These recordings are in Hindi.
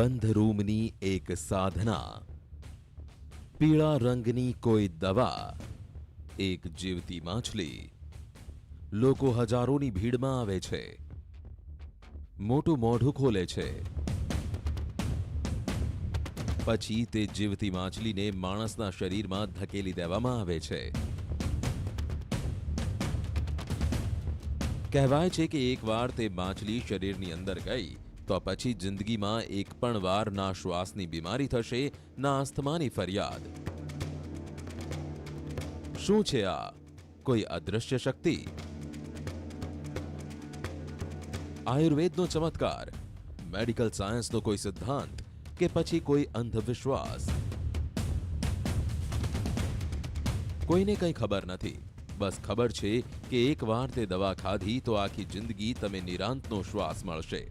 બંધ રૂમની એક સાધના, પીળા રંગની કોઈ દવા, એક જીવતી માછલી. લોકો હજારોની ભીડમાં આવે છે, મોટું મોઢું ખોલે છે, પછી તે જીવતી માછલીને માણસના શરીરમાં ધકેલી દેવામાં આવે છે. કહેવાય છે કે એકવાર તે માછલી શરીરની અંદર ગઈ તો પછી જિંદગીમાં એક પણ વાર ના શ્વાસની બીમારી થશે, ના અસ્થમાની ફરિયાદ. શું છે આ? કોઈ અદૃશ્ય શક્તિ? આયુર્વેદનો ચમત્કાર? મેડિકલ સાયન્સનો કોઈ સિદ્ધાંત? કે પછી કોઈ અંધવિશ્વાસ? કોઈને કંઈ ખબર નથી. બસ ખબર છે કે એકવાર તે દવા ખાધી તો આખી જિંદગી તમે નિરાંતનો શ્વાસ મળશે.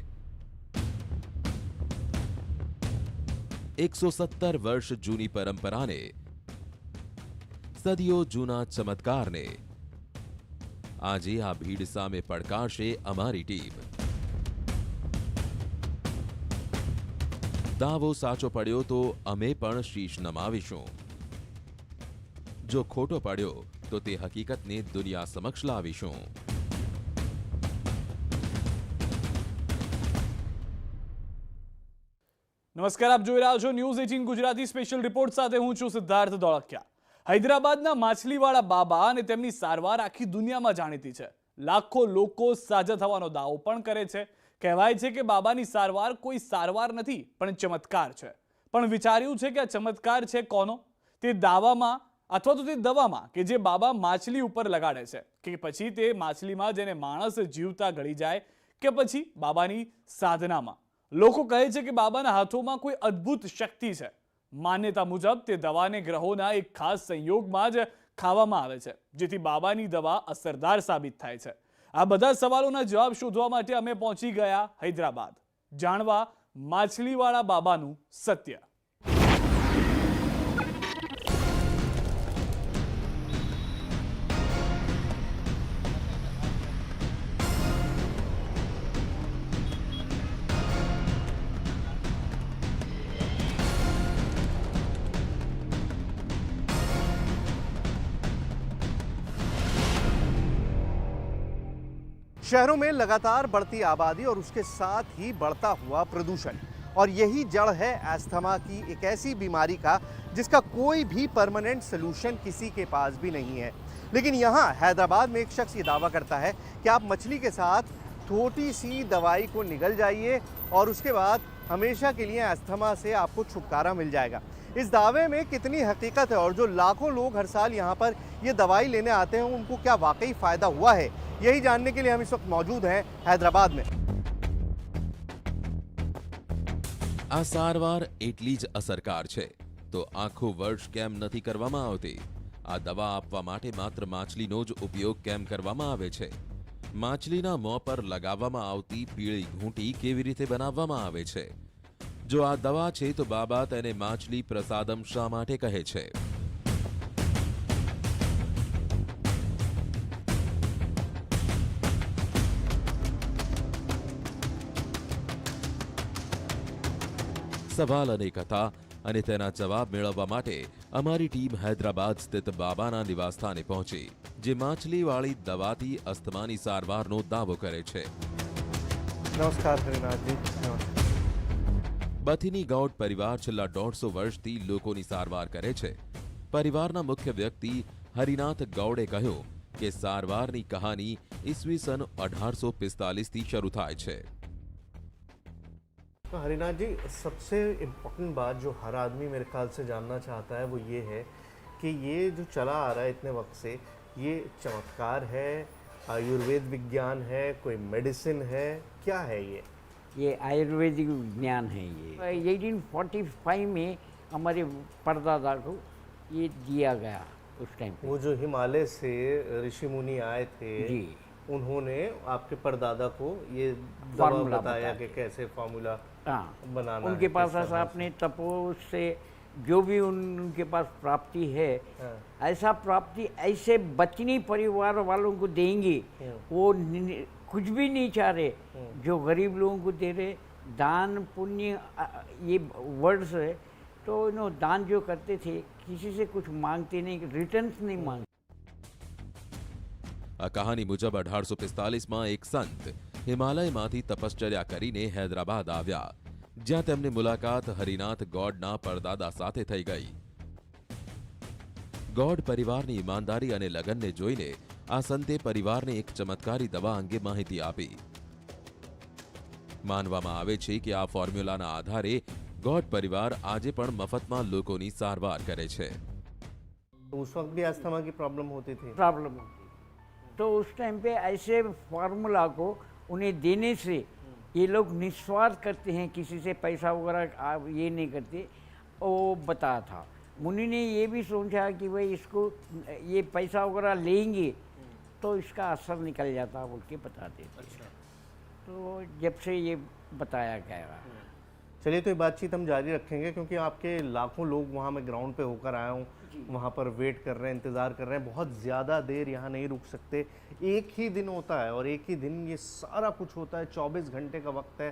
117 વર્ષ જૂની પરંપરાને, સદીઓ જૂના ચમત્કારને આજે આ ભીડ સામે પડકારશે અમારી ટીમ. દાવો સાચો પડ્યો તો અમે પણ શીશ નમાવીશું. જો ખોટો પડ્યો તો તે હકીકતને દુનિયા સમક્ષ લાવીશું. નમસ્કાર, આપ જોઈ રહ્યા છો ન્યૂઝ 18 ગુજરાતી સ્પેશિયલ રિપોર્ટ સાથે હું છું સિદ્ધાર્થ ધોળકિયા. હૈદરાબાદના માછલીવાળા બાબા અને તેમની સારવાર આખી દુનિયામાં જાણીતી છે. લાખો લોકો સાજા થવાનો દાવો પણ કરે છે. કહેવાય છે કે બાબાની સારવાર કોઈ સારવાર નથી પણ ચમત્કાર છે. પણ વિચાર્યું છે કે આ ચમત્કાર છે કોનો? તે દાવામાં અથવા તો તે દવામાં કે જે બાબા માછલી ઉપર લગાડે છે, કે પછી તે માછલીમાં જેને માણસ જીવતા ગળી જાય, કે પછી બાબાની સાધનામાં? લોકો કહે છે કે બાબાના હાથોમાં કોઈ અદ્ભુત શક્તિ છે. માન્યતા મુજબ તે દવાને ગ્રહોના એક ખાસ સંયોગમાં જ ખાવામાં આવે છે, જેથી બાબાની દવા અસરદાર સાબિત થાય છે. આ બધા સવાલોના જવાબ શોધવા માટે અમે પહોંચી ગયા હૈદરાબાદ, જાણવા માછલીવાળા બાબાનું સત્ય. शहरों में लगातार बढ़ती आबादी और उसके साथ ही बढ़ता हुआ प्रदूषण, और यही जड़ है अस्थमा की एक ऐसी बीमारी का जिसका कोई भी परमानेंट सलूशन किसी के पास भी नहीं है. लेकिन यहाँ हैदराबाद में एक शख्स ये दावा करता है कि आप मछली के साथ छोटी सी दवाई को निगल जाइए और उसके बाद हमेशा के लिए अस्थमा से आपको छुटकारा मिल जाएगा. इस दावे में कितनी हकीकत है और जो लाखों लोग हर साल यहाँ पर ये दवाई लेने आते हैं उनको क्या वाकई फ़ायदा हुआ है, यही जानने के लिए हम इस वक्त मौजूद हैं हैदराबाद में. આ સારવાર એટલી જ અસરકાર છે તો આખું વર્ષ કેમ નથી કરવામાં આવતી? આ દવા આપવા માટે માત્ર માછલીનો જ ઉપયોગ કેમ કરવામાં આવે છે? માછલીના મોં પર લગાવવામાં આવતી પીળી ઘૂંટી કેવી રીતે બનાવવામાં આવે છે? જો આ દવા છે તો બાબા તેને માછલી પ્રસાદમ શા માટે કહે છે? સવાલ અનેક હતા અને તેના જવાબ મેળવવા માટે અમારી ટીમ હૈદરાબાદ સ્થિત બાબાના નિવાસસ્થાને પહોંચી, જે માછલીવાળી દવાથી અસ્થમાની સારવારનો દાવો કરે છે. नमस्कार हरिनाथ जी. બથીની ગૌડ પરિવાર છેલ્લા 150 વર્ષથી લોકોની સારવાર કરે છે. પરિવારના મુખ્ય વ્યક્તિ હરિનાથ ગૌડે કહ્યું કે સારવારની કહાની ઈસવીસન 1845થી શરૂ થાય છે. तो हरिनाथ जी, सबसे इम्पोर्टेंट बात जो हर आदमी मेरे ख्याल से जानना चाहता है वो ये है कि ये जो चला आ रहा है इतने वक्त से, ये चमत्कार है, आयुर्वेद विज्ञान है, कोई मेडिसिन है, क्या है ये आयुर्वेदिक विज्ञान है. ये 1845 में हमारे परदादा को ये दिया गया उस टाइम पे. वो जो हिमालय से ऋषि मुनि आए थे जी, उन्होंने आपके परदादा को ये दवा फार्मूला बताया कि बताया. कैसे फार्मूला हाँ, बनाना उनके है, पास किस तरह ऐसा से. अपने तपो से जो भी उनके पास प्राप्ति है, हाँ. ऐसा प्राप्ति ऐसे बचनी परिवार वालों को देंगे. वो कुछ भी नहीं चाह रहे, जो गरीब लोगों को दे रहे, दान पुण्य ये वर्ड्स है, तो दान जो करते थे किसी से कुछ मांगते नहीं, रिटर्न्स नहीं मांगते। આ કહાની મુજબ 1845માં એક સંત હિમાલયમાંથી તપશ્ચર્યા કરીને હૈદરાબાદ આવ્યા, જ્યાં તેમની મુલાકાત હરિનાથ ગોડના પરદાદા સાથે થઈ ગઈ. ગોડ પરિવારની ઈમાનદારી અને લગનને જોઈને આ સંતે પરિવારને એક ચમત્કારી દવા અંગે માહિતી આપી. માનવામાં આવે છે કે આ ફોર્મ્યુલાના આધારે ગોડ પરિવાર આજે પણ મફતમાં લોકોની સારવાર કરે છે. तो उस वक्त भी अस्थमा की प्रॉब्लम होती थी? प्रॉब्लम होती, तो उस टाइम पे ऐसे फार्मूला को उन्हें देने से ये लोग निस्वार्थ करते हैं, किसी से पैसा वगैरह ये नहीं करते, वो बताया था। मुनि ने ये भी सोचा कि भाई इसको ये पैसा वगैरह लेंगे तो इसका असर निकल जाता बोल के बताते थे। तो जब से ये बताया गया। चलिए, तो ये बातचीत हम जारी रखेंगे, क्योंकि आपके लाखों लोग वहाँ, मैं ग्राउंड पे होकर आया हूँ, वहाँ पर वेट कर रहे हैं, इंतज़ार कर रहे हैं, बहुत ज़्यादा देर यहाँ नहीं रुक सकते। एक ही दिन होता है और एक ही दिन ये सारा कुछ होता है, 24 घंटे का वक्त है।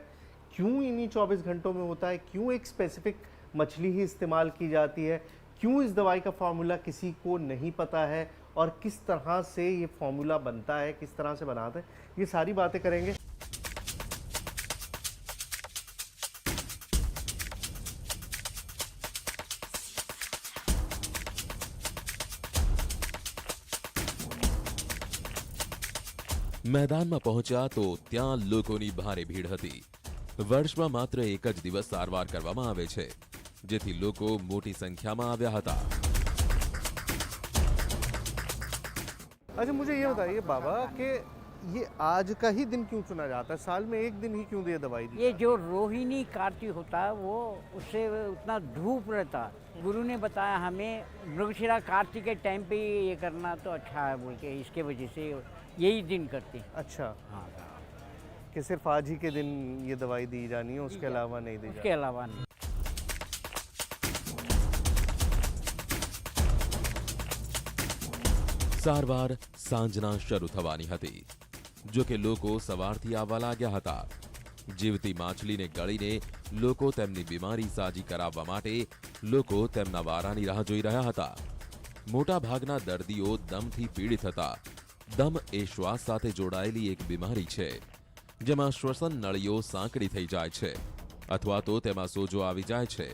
क्यों इन्हीं 24 घंटों में होता है? क्यों एक स्पेसिफिक मछली ही इस्तेमाल की जाती है? क्यों इस दवाई का फार्मूला किसी को नहीं पता है? और किस तरह से ये फार्मूला बनता है, किस तरह से बनाते हैं, ये सारी बातें करेंगे। મેદાનમાં પહોંચ્યા તો ત્યાં લોકોની ભારે ભીડ હતી. વર્ષમાં માત્ર એક જ દિવસ સારવાર કરવામાં આવે છે, જેથી લોકો મોટી સંખ્યામાં આવ્યા હતા. अच्छा, मुझे ये बताइए बाबा कि ये आज का ही दिन क्यों चुना जाता है? साल में एक दिन ही क्यों ये दवाई दी? ये जो रोहिणी कार्तिक होता है वो उससे उतना धूप रहता, गुरु ने बताया हमें मृगशिरा कार्तिक के टाइम पे ये करना तो अच्छा है बोल के, इसके वजह से यही दिन करते हैं। अच्छा, हाँ, कि सिर्फ आज ही के दिन ये दवाई दी जानी है, उसके अलावा नहीं दी उसके अलावा नहीं। સારવાર સાંજના શરૂ થવાની હતી, જો કે લોકો સવારથી આવવા લાગ્યા હતા. જીવતી માછલીને ગળીને લોકો તેમની બીમારી સાજી કરાવવા માટે લોકો તેમના વારાની રાહ જોઈ રહ્યા હતા. મોટા ભાગના દર્દીઓ દમથી પીડિત હતા. દમ એ શ્વાસ સાથે જોડાયેલી એક બીમારી છે, જેમાં શ્વસન નળીઓ સાંકડી થઈ જાય છે અથવા તો તેમાં સોજો આવી જાય છે,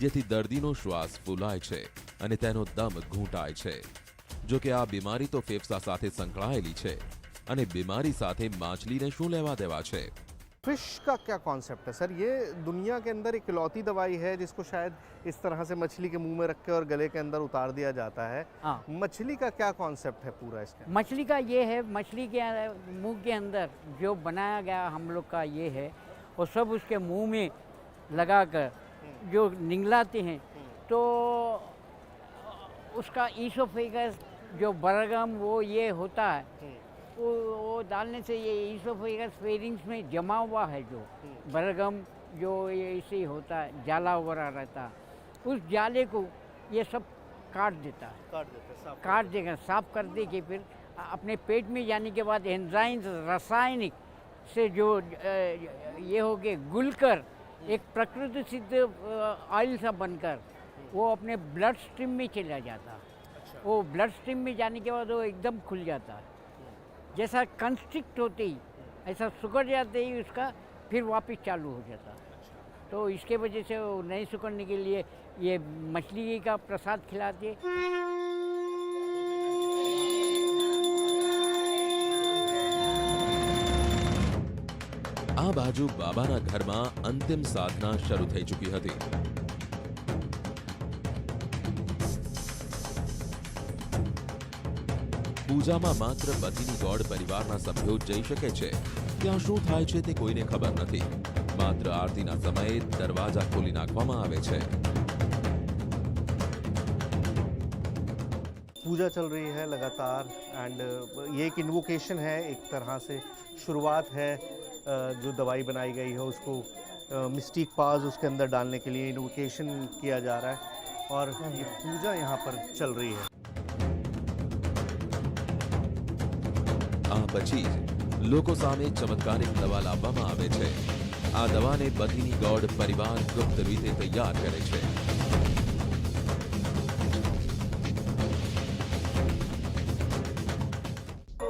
જેથી દર્દીનો શ્વાસ ફૂલાય છે અને તેનો દમ ઘૂંટાય છે. જો કે આ બીમારી તો ફેફસા સાથે સંકળાયેલી છે અને બીમારી સાથે માછલીને શું લેવા દેવા છે? फिश का क्या कॉन्सेप्ट है सर? ये दुनिया के अंदर इकलौती दवाई है जिसको शायद इस तरह से मछली के मुंह में रख के और गले के अंदर उतार दिया जाता है। हाँ। मछली का क्या कॉन्सेप्ट है पूरा इसका? मछली का ये है, मछली के मुंह के अंदर जो बनाया गया हम लोग का ये है, और सब उसके मुंह में लगाकर जो निगलाते हैं तो उसका ईसोफेगस जो बलगम वो ये होता है, वो डालने से ये ईसोफेगस फेरिंग्स में जमा हुआ है जो बलगम जो ये ऐसे ही होता है, जाला वगैरह रहता है, उस जाले को ये सब काट देता है, काट देगा, साफ कर दे के फिर अपने पेट में जाने के बाद एंजाइम्स रासायनिक से जो ये हो गए गुलकर एक प्रकृति सिद्ध ऑयल सा बनकर वो अपने ब्लड स्ट्रीम में चला जाता है। वो ब्लड स्ट्रीम में जाने के बाद वो एकदम खुल जाता है, जैसा कंस्ट्रिक्ट होते ही ऐसा सुखड़ जाते ही उसका फिर वापस चालू हो जाता है। तो इसके वजह से वो नहीं सुखड़ने के लिए ये मछली का प्रसाद खिलाते। આ બાજુ બાબાના ઘરમાં અંતિમ સાધના શરૂ થઈ ચૂકી હતી. પૂજામાં માત્ર પતિની ગોડ પરિવારના સભ્યો જ જઈ શકે છે. ત્યાં શું થાય છે તે કોઈને ખબર નથી. માત્ર આરતીના સમયે દરવાજા ખોલી નાખવામાં આવે છે. पूजा चल रही है लगातार एंड ये एक इन्वोकेशन है, एक तरह से शुरुआत है। जो दवाई बनाई गई है उसको मिस्टिक पाज उसके अंदर डालने के लिए इन्वोकेशन किया जा रहा है और ये पूजा यहाँ पर चल रही है। આ પછી જ લોકો સામે ચમત્કારિક દવા લાવવામાં આવે છે. આ દવાને બધીની ગોડ પરિવાર ગુપ્ત રીતે તૈયાર કરે છે।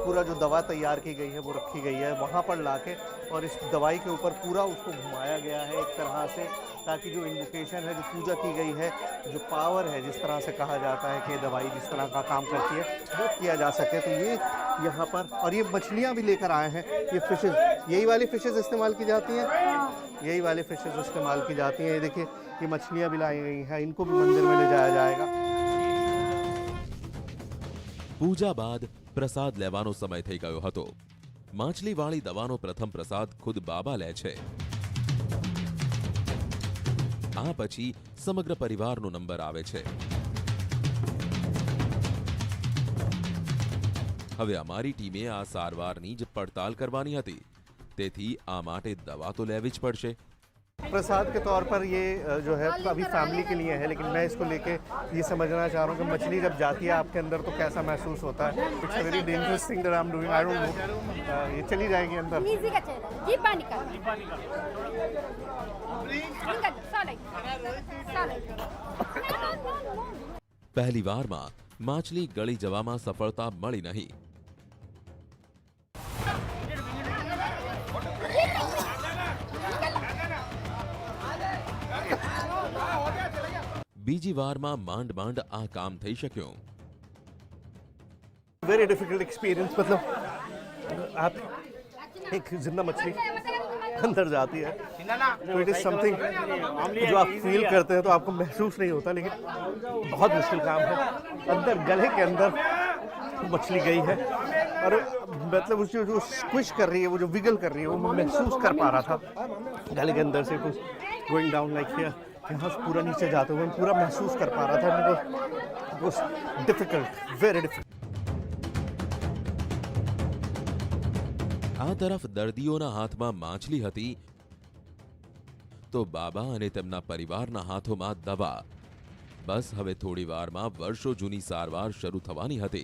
पूरा जो दवा तैयार की गई है वो रखी गई है वहाँ पर लाके और इस दवाई के ऊपर पूरा उसको घुमाया गया है एक तरह से, ताकि जो इन्वोकेशन है, जो पूजा की गई है, जो पावर है, जिस तरह से कहा जाता है कि दवाई जिस तरह का काम करती है वो किया जा सके। तो ये यहाँ पर, और ये मछलियाँ भी लेकर आए हैं, ये फिशेज, यही वाली फिशेज इस्तेमाल की जाती हैं, यही वाली फिशेज इस्तेमाल की जाती हैं। ये देखिए ये मछलियाँ भी लाई गई हैं, इनको भी मंदिर में ले जाया जाएगा। પૂજા બાદ પ્રસાદ લેવાનો સમય થઈ ગયો હતો। માછલીવાળી દવાનો પ્રથમ પ્રસાદ ખુદ બાબા લે છે। આ પછી સમગ્ર પરિવારનો નંબર આવે છે। હવે અમારી ટીમે આ સારવારની જ પડતાલ કરવાની હતી, તેથી આ માટે દવા તો લેવી જ પડશે। प्रसाद के तौर पर ये जो है अभी फैमिली के लिए है, लेकिन मैं इसको लेके ये समझना चाह रहा हूँ कि मछली जब जाती है आपके अंदर तो कैसा महसूस होता है। It's a very dangerous thing that I am doing, I don't know. ये चली जाएगी अंदर। इजी का चेहरा जी पानी का निकल साले પહેલી વારમાં માછલી ગળી જવામાં સફળતા મળી નહીં। બીજી વારમાં માંડ માંડ આ કામ થઈ શક્યો। वेरी डिफिकल्ट एक्सपीरियंस, मतलब आप एक जिंदा मछली अंदर जाती है तो इट इज समथिंग जो आप फील करते हैं तो आपको महसूस नहीं होता, लेकिन बहुत मुश्किल काम है। अंदर गले के अंदर मछली गई है और मतलब उसको जो स्क्विश कर रही है, वो जो विगल कर रही है, वो मैं महसूस कर पा रहा था गले के अंदर से कुछ गोइंग डाउन लाइक हियर, यहाँ से पूरा नीचे जाते हुए मैं पूरा महसूस कर पा रहा था। वो डिफिकल्ट, वेरी डिफिकल्ट। આ તરફ દર્દીઓના હાથમાં માછલી હતી તો બાબા અને તેમના પરિવારના હાથોમાં દવા। બસ હવે થોડી વારમાં વર્ષો જૂની સારવાર શરૂ થવાની હતી।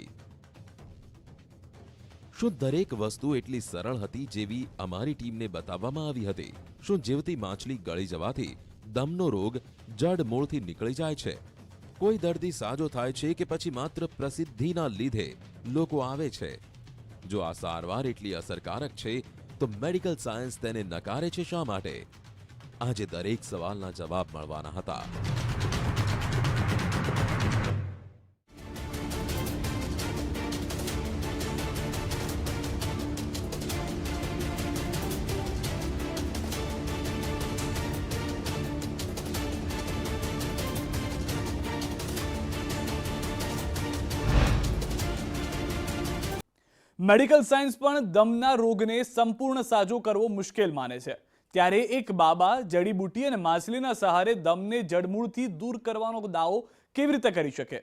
શું દરેક વસ્તુ એટલી સરળ હતી જેવી અમારી ટીમને બતાવવામાં આવી હતી? શું જીવતી માછલી ગળી જવાથી દમનો રોગ જડ મૂળથી નીકળી જાય છે? કોઈ દર્દી સાજો થાય છે કે પછી માત્ર પ્રસિદ્ધિના લીધે લોકો આવે છે? જો આ સારવાર એટલી અસરકારક છે તો મેડિકલ સાયન્સ તેને નકારે છે શા માટે? આજે દરેક સવાલના જવાબ મળવાના હતા। મેડિકલ સાયન્સ પણ દમના રોગને સંપૂર્ણ સાજો કરવો મુશ્કેલ માને છે, ત્યારે એક બાબા જડીબુટી અને માછલીના સહારે દમને જડમૂળથી દૂર કરવાનો દાવો કેવી રીતે કરી શકે?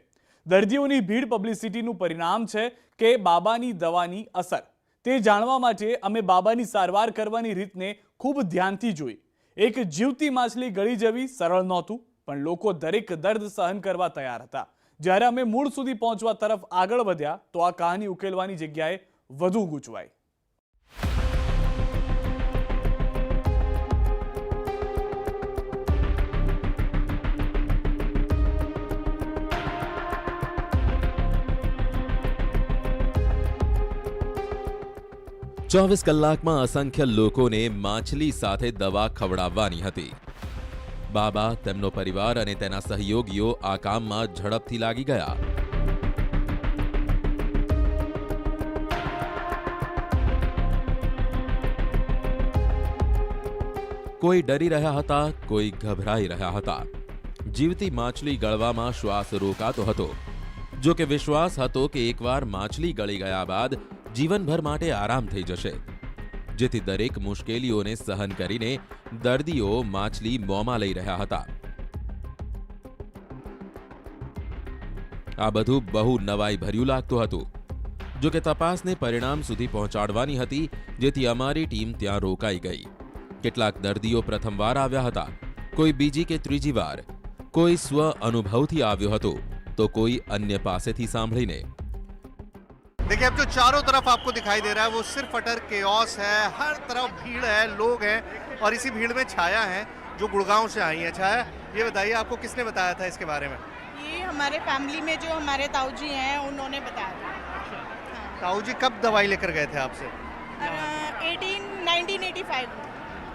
દર્દીઓની ભીડ પબ્લિસિટીનું પરિણામ છે કે બાબાની દવાની અસર? તે જાણવા માટે અમે બાબાની સારવાર કરવાની રીતને ખૂબ ધ્યાનથી જોઈ। એક જીવતી માછલી ગળી જવી સરળ નહોતું, પણ લોકો દરેક દર્દ સહન કરવા તૈયાર હતા। જ્યારે અમે મૂળ સુધી પહોંચવા તરફ આગળ વધ્યા તો આ કહાની ઉકેલવાની જગ્યાએ વધુ ગૂંચવાઈ। ચોવીસ કલાકમાં અસંખ્ય લોકોને માછલી સાથે દવા ખવડાવવાની હતી। બાબા, તેમનો પરિવાર અને તેના સહયોગીઓ આ કામમાં ઝડપથી લાગી ગયા। કોઈ ડરી રહ્યા હતા, કોઈ ગભરાઈ રહ્યા હતા। જીવતી માછલી ગળવામાં શ્વાસ રોકાતો હતો। જો કે વિશ્વાસ હતો કે એકવાર માછલી ગળી ગયા બાદ જીવનભર માટે આરામ થઈ જશે, જેથી દરેક મુશ્કેલીઓને સહન કરીને દર્દીઓ માછલી મોંમાં લઈ રહ્યા હતા। આ બધું બહુ નવાઈ ભર્યું લાગતું હતું। જો કે તપાસને પરિણામ સુધી પહોંચાડવાની હતી, જેથી અમારી ટીમ ત્યાં રોકાઈ ગઈ। કેટલાક દર્દીઓ પ્રથમવાર આવ્યા હતા, કોઈ બીજી કે ત્રીજી વાર, કોઈ સ્વ અનુભવથી આવ્યો હતો તો કોઈ અન્ય પાસેથી સાંભળીને। देखिए अब जो चारों तरफ आपको दिखाई दे रहा है वो सिर्फ अटर केओस है, हर तरफ भीड़ है, लोग हैं और इसी भीड़ में छाया है जो गुड़गांव से आई है। छाया, ये बताइए आपको किसने बताया था इसके बारे में? ये हमारे फैमिली में जो हमारे ताऊ जी हैं उन्होंने बताया था। ताऊ जी कब दवाई लेकर गए थे आपसे? 1985 में।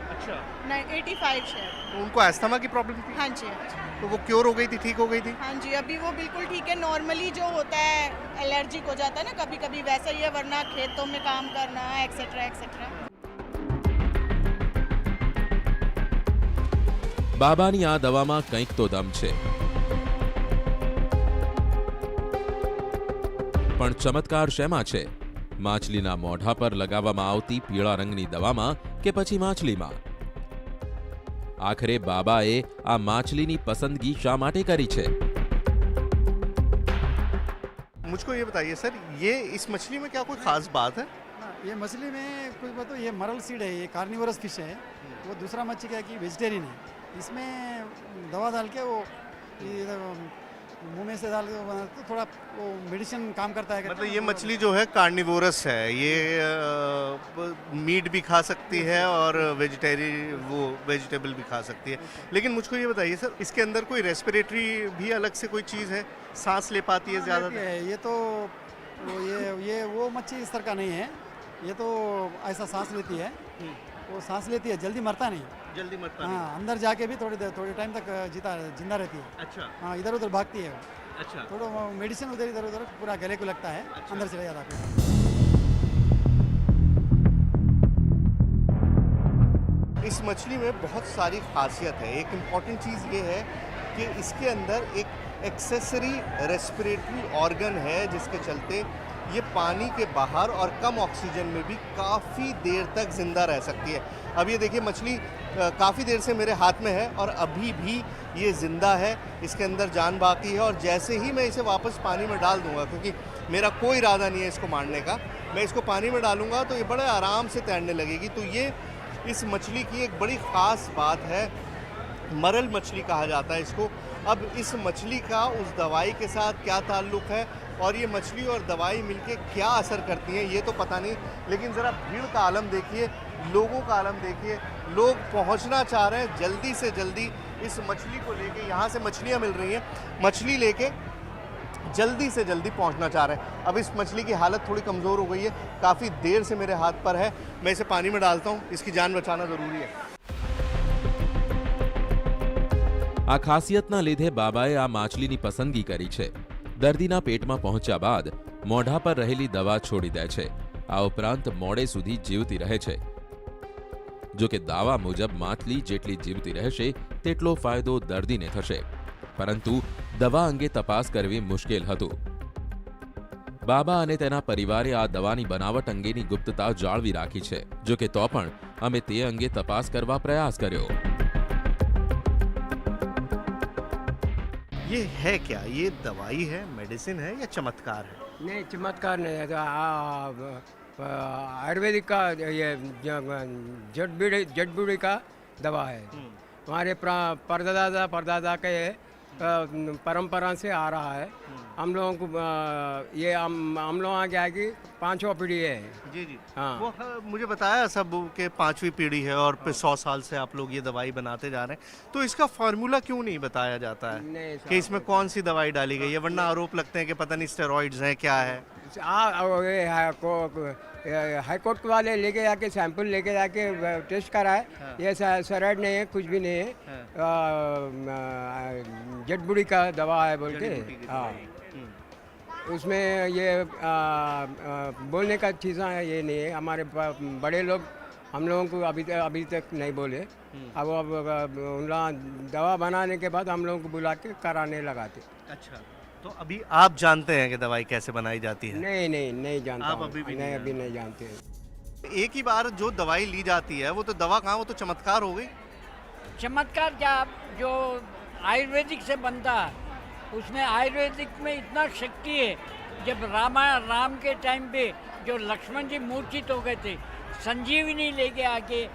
अच्छा, 85 शायद। तो उनको अस्थमा की प्रॉब्लम थी? हाँ जी, हाँ जी। तो वो क्योर हो गई थी, ठीक हो गई थी? हाँ जी, अभी वो बिल्कुल ठीक है। नॉर्मली जो होता है एलर्जिक हो जाता है ना कभी कभी, वैसा ही है, वरना खेतों में काम करना एक्सेट्रा एक्सेट्रा। બાબાની આ દવામાં કંઈક તો દમ છે, પણ ચમત્કાર શેમાં છે? માછલીના મોઢા પર લગાવવામાં આવતી પીળા રંગની દવામાં કે પછી માછલીમાં? આખરે બાબાએ આ માછલીની પસંદગી શા માટે કરી છે? मुझको ये बताइए सर, ये इस मछली में क्या कोई खास बात है? ये मछली में कुछ बताओ, ये मरल सीड है, ये कार्निवरस फिश है। वो दूसरा मच्छी क्या है कि वेजिटेरियन है। इसमें दवा डाल के वो मुंह में से डाल के बनाते तो थोड़ा वो मेडिसिन काम करता है। मतलब ये मछली जो है कार्निवोरस है, ये मीट भी खा सकती है और वेजिटेबल भी खा सकती है। लेकिन मुझको ये बताइए सर, इसके अंदर कोई रेस्पिरेटरी भी अलग से कोई चीज़ है, सांस ले पाती है ज़्यादा? ये तो ये वो मच्छी इस तरह का नहीं है। ये तो ऐसा सांस लेती है, वो सांस लेती है, जल्दी मरता नहीं। जल्दी मरता हाँ, अंदर जाके भी थोड़ी टाइम तक जिंदा रहती है। अच्छा, हाँ, इधर उधर भागती है। अच्छा, थोड़ा मेडिसिन उधर इधर उधर पूरा गले को लगता है। अच्छा। अंदर चले जाता है। इस मछली में बहुत सारी खासियत है। एक इम्पॉर्टेंट चीज़ ये है कि इसके अंदर एक एक्सेसरी रेस्पिरेटरी ऑर्गन है जिसके चलते ये पानी के बाहर और कम ऑक्सीजन में भी काफ़ी देर तक ज़िंदा रह सकती है। अब ये देखिए मछली काफ़ी देर से मेरे हाथ में है और अभी भी ये ज़िंदा है, इसके अंदर जान बाकी है। और जैसे ही मैं इसे वापस पानी में डाल दूंगा, क्योंकि मेरा कोई इरादा नहीं है इसको मारने का, मैं इसको पानी में डालूंगा तो ये बड़े आराम से तैरने लगेगी। तो ये इस मछली की एक बड़ी ख़ास बात है, मरल मछली कहा जाता है इसको। अब इस मछली का उस दवाई के साथ क्या ताल्लुक़ है और ये मछली और दवाई मिलके क्या असर करती हैं ये तो पता नहीं, लेकिन ज़रा भीड़ का आलम देखिए, लोगों का आलम देखिए। लोग पहुंचना चाह रहे हैं जल्दी से जल्दी इस मछली को लेके। यहाँ से मछलियाँ मिल रही हैं, मछली लेके जल्दी से जल्दी पहुंचना चाह रहे हैं। अब इस मछली की हालत थोड़ी कमज़ोर हो गई है, काफ़ी देर से मेरे हाथ पर है, मैं इसे पानी में डालता हूँ, इसकी जान बचाना ज़रूरी है। આ ખાસિયતના લીધે બાબાએ આ માછલીની પસંદગી કરી છે। દર્દીના પેટમાં પહોંચ્યા બાદ મોઢા પર રહેલી દવા છોડી દે છે। આ ઉપરાંત મોડે સુધી જીવતી રહે છે। જો કે દાવા મુજબ માછલી જેટલી જીવતી રહેશે તેટલો ફાયદો દર્દીને થશે, પરંતુ દવા અંગે તપાસ કરવી મુશ્કેલ હતું। બાબા અને તેના પરિવારે આ દવાની બનાવટ અંગેની ગુપ્તતા જાળવી રાખી છે। જો કે તો પણ અમે તે અંગે તપાસ કરવા પ્રયાસ કર્યો। ये है क्या? ये दवाई है, मेडिसिन है या चमत्कार है? नहीं, चमत्कार नहीं है। तो आयुर्वेदिक का ये जड़ बूढ़ी का दवा है। हमारे परदादा के परंपरा से आ रहा है। हम लोगों को ये हम लोग आगे आगे 5वां पीढ़ी है। जी जी, हाँ। वो मुझे बताया सब के 5वीं पीढ़ी है और 100 साल से आप लोग ये दवाई बनाते जा रहे हैं। तो इसका फार्मूला क्यों नहीं बताया जाता है नहीं कि इसमें कौन सी दवाई डाली गई है? वरना आरोप लगते हैं कि पता नहीं स्टेरॉइड्स हैं, क्या है। हाई कोर्ट वाले लेके जाके सैंपल लेके जाके टेस्ट कराए। ये स्टेरॉइड नहीं है, कुछ भी नहीं है। जड़ बूढ़ी का दवा है बोल के। हाँ, उसमें ये बोलने का चीज़ें है, ये नहीं है। हमारे बड़े लोग हम लोगों को अभी तक नहीं बोले। अब उन दवा बनाने के बाद हम लोगों को बुला के कराने लगाते। अच्छा, तो अभी आप जानते हैं कि दवाई कैसे बनाई जाती है? नहीं जानता आप हूँ। अभी भी नहीं, नहीं अभी नहीं जानते हैं। एक ही बार जो दवाई ली जाती है वो तो दवा कहाँ, वो तो चमत्कार हो गई। चमत्कार क्या, जो आयुर्वेदिक से बनता है उसमें आयुर्वेदिक में इतना शक्ति है। जब राम के टाइम पे जो लक्ष्मण जी मूर्छित हो गए थे, संजीवनी लेके आके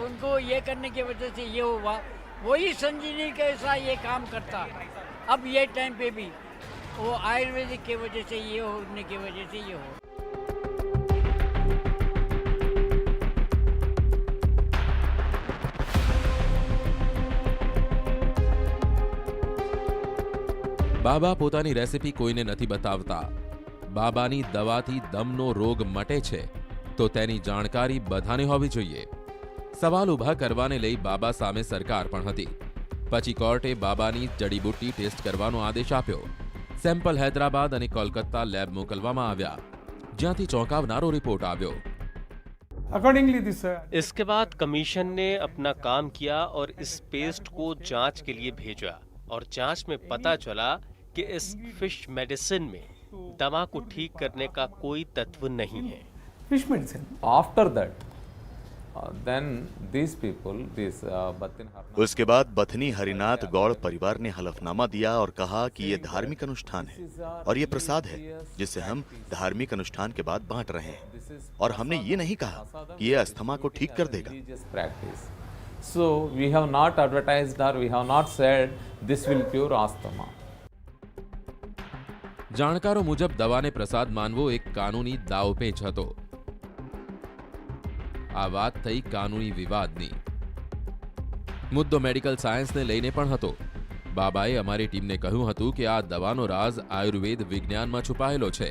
उनको ये करने की वजह से ये हुआ, वही संजीवनी कैसा ये काम करता। अब ये टाइम पे भी वो आयुर्वेदिक की वजह से ये होने की वजह से ये हो। બાબા પોતાની રેસિપી કોઈને નથી બતાવતા. બાબાની દવાથી દમનો રોગ મટે છે તો તેની જાણકારી બધાને હોવી જોઈએ. સવાલ ઊભા કરવાને લઈ બાબા સામે સરકાર પણ હતી. પછી કોર્ટે બાબાની જડીબુટ્ટી ટેસ્ટ કરવાનો આદેશ આપ્યો. સેમ્પલ હૈદરાબાદ અને કોલકાતા લેબ મોકલવામાં આવ્યા, જ્યાંથી ચોંકાવનારો રિપોર્ટ આવ્યો. अकॉर्डिंगली दिस इसके बाद कमीशन ने अपना काम किया और इस पेस्ट को जांच के लिए भेजा और जांच में पता चला कि इस फिश मेडिसिन में दमा को ठीक करने का कोई तत्व नहीं है. Fish medicine. After that, then these people, उसके बाद बथनी हरिनाथ गौड़ परिवार ने हलफनामा दिया और कहा कि ये धार्मिक अनुष्ठान है और ये प्रसाद है जिसे हम धार्मिक अनुष्ठान के बाद बांट रहे हैं, और हमने ये नहीं कहा कि ये अस्थमा को ठीक कर देगा. So we have not advertised or we have not said this will cure asthma. જાણકારો મુજબ દવાને પ્રસાદ માનવો એક કાનૂની દાવપેચ હતો. આ વાત થઈ કાનૂની વિવાદની. મુદ્દો મેડિકલ સાયન્સને લઈને પણ હતો. બાબાએ અમારી ટીમને કહ્યું હતું કે આ દવાનો રાજ આયુર્વેદ વિજ્ઞાનમાં છુપાયેલો છે.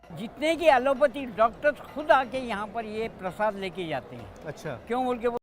जितने की एलोपैथी डॉक्टर्स खुद आके यहाँ पर ये प्रसाद लेके जाते हैं. अच्छा. क्यों बोल के